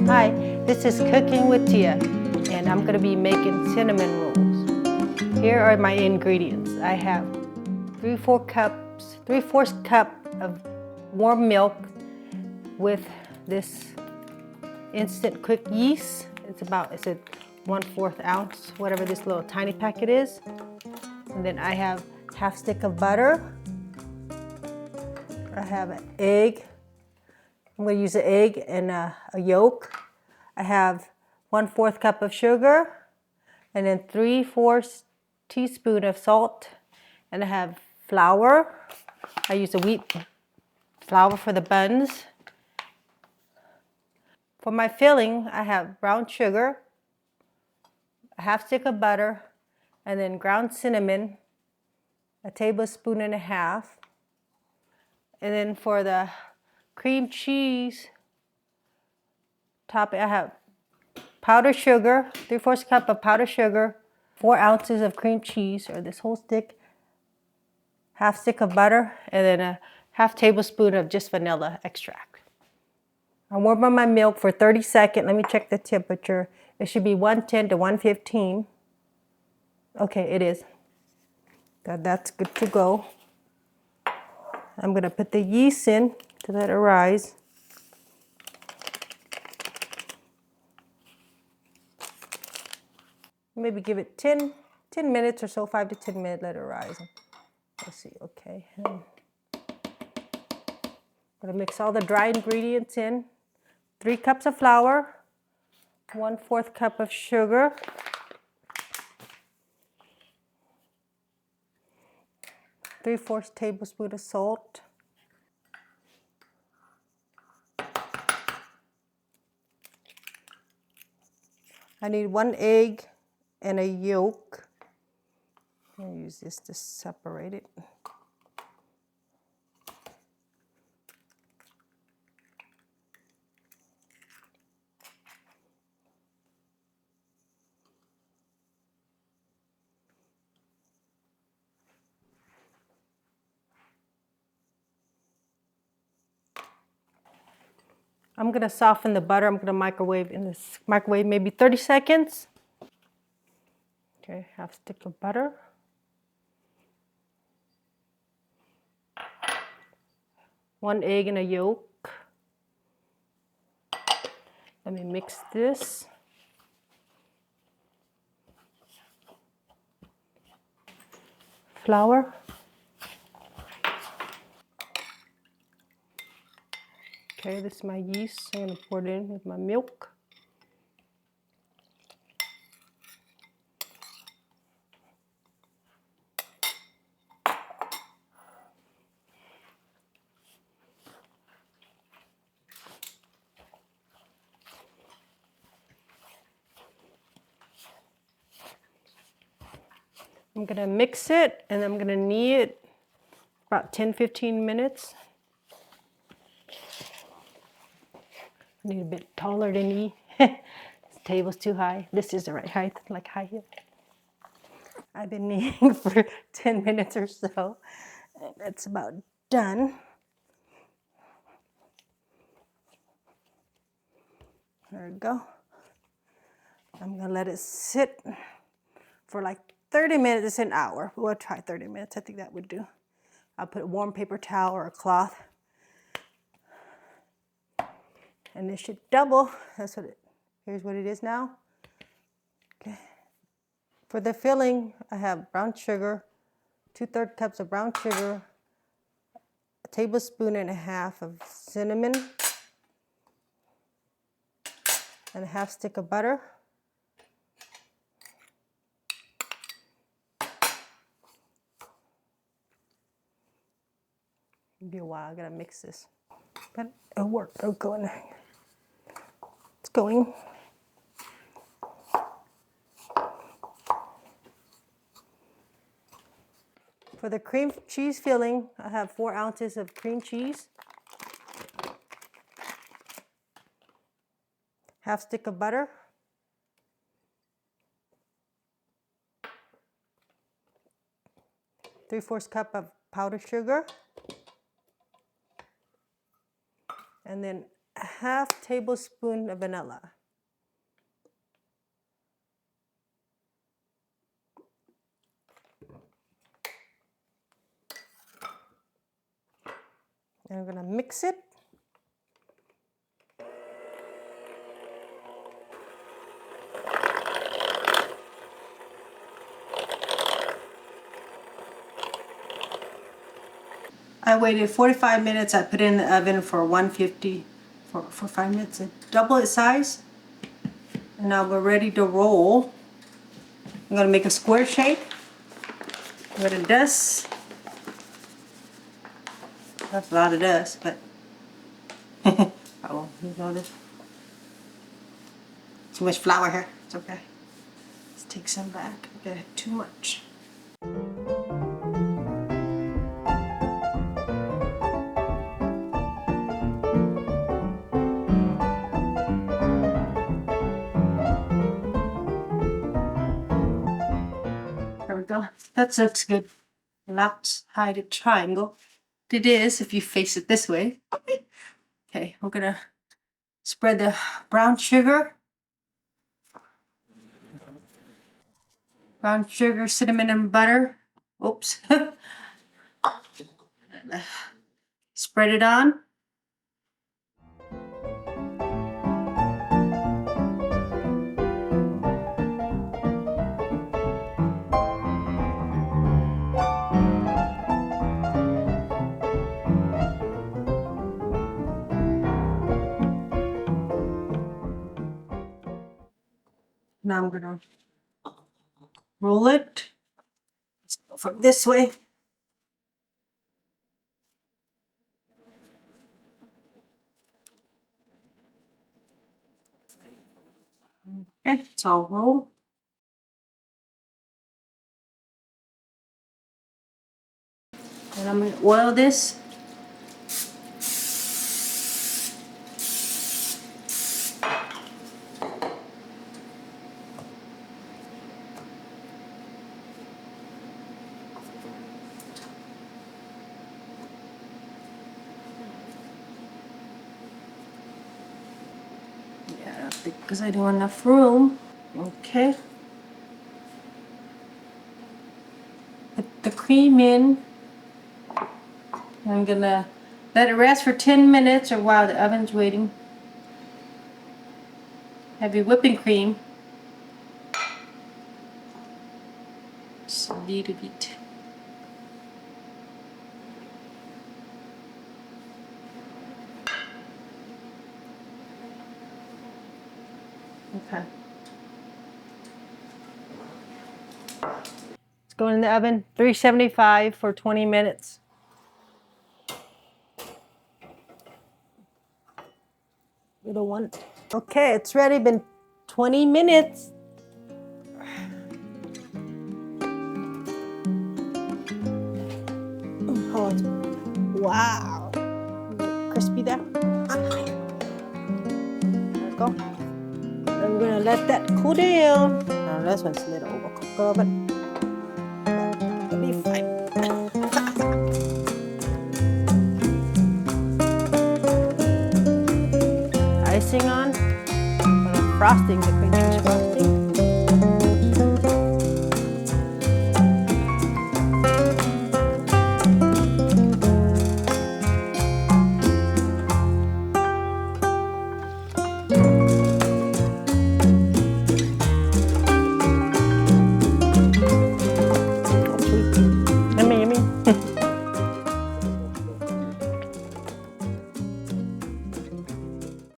Hi, this is Cooking with Tia, and I'm going to be making cinnamon rolls. Here are my ingredients. I have 3/4 cup of warm milk with this instant quick yeast. It's a 1/4 ounce, whatever this little tiny packet is. And then I have half stick of butter. I have an egg. I'm going to use an egg and a yolk. I have 1/4 cup of sugar, and then 3/4 teaspoon of salt, and I have flour. I use the wheat flour for the buns. For my filling, I have brown sugar, a half stick of butter, and then ground cinnamon, a tablespoon and a half. And then for the cream cheese topping, I have powdered sugar, 3/4 cup of powdered sugar, 4 ounces of cream cheese, or this whole stick, half stick of butter, and then a half tablespoon of just vanilla extract. I warm up my milk for 30 seconds. Let me check the temperature. It should be 110 to 115. Okay, it is. That's good to go. I'm going to put the yeast in to let it rise. Maybe give it 10 minutes or so, 5 to 10 minutes, let it rise. Let's see, okay. I'm going to mix all the dry ingredients in. 3 cups of flour, 1/4 cup of sugar, 3/4 tablespoon of salt, I need 1 egg and a yolk. I'll use this to separate it. I'm going to soften the butter. I'm going to microwave in this microwave maybe 30 seconds. Okay, half stick of butter. One egg and a yolk. Let me mix this. Flour. Okay, this is my yeast. I'm going to pour it in with my milk. I'm going to mix it, and I'm going to knead it about 10-15 minutes. I need a bit taller than me. This table's too high. This is the right height, like high heel. I've been kneading for 10 minutes or so. That's about done. There we go. I'm going to let it sit for like 30 minutes. It's an hour. We'll try 30 minutes. I think that would do. I'll put a warm paper towel or a cloth. And this should double. Here's what it is now. Okay. For the filling, I have brown sugar, 2/3 cups of brown sugar, a tablespoon and a half of cinnamon, and a half stick of butter. It'll be a while. I gotta mix this, but it'll work. It'll go in there. It's going. For the cream cheese filling, I have 4 ounces of cream cheese, half stick of butter, three-fourths cup of powdered sugar, and then a half tablespoon of vanilla. And I'm gonna mix it. I waited 45 minutes. I put it in the oven for 150 for 5 minutes. And double its size. And now we're ready to roll. I'm gonna make a square shape. What it does. That's a lot of dust, but oh, you know this. Too much flour here. It's okay. Let's take some back. I got too much. There we go. That looks good. Let's hide a triangle. It is if you face it this way. Okay, we're gonna spread the brown sugar. Brown sugar, cinnamon, and butter. Oops. Spread it on. Now I'm gonna roll it. Let's go from this way. Okay, it's all rolled. And I'm gonna oil this. Yeah, because I don't have enough room. Okay. Put the cream in. I'm gonna let it rest for 10 minutes or while the oven's waiting. Have your whipping cream. Just a little bit. Okay. It's going in the oven, 375 for 20 minutes. Little one. Okay, it's ready. Been 20 minutes. Oh, wow. Crispy there. There we go. I'm gonna let that cool down. Now this one's a little overcooked a little bit. It'll be fine. Icing on. Frosting, the cream cheese frosting.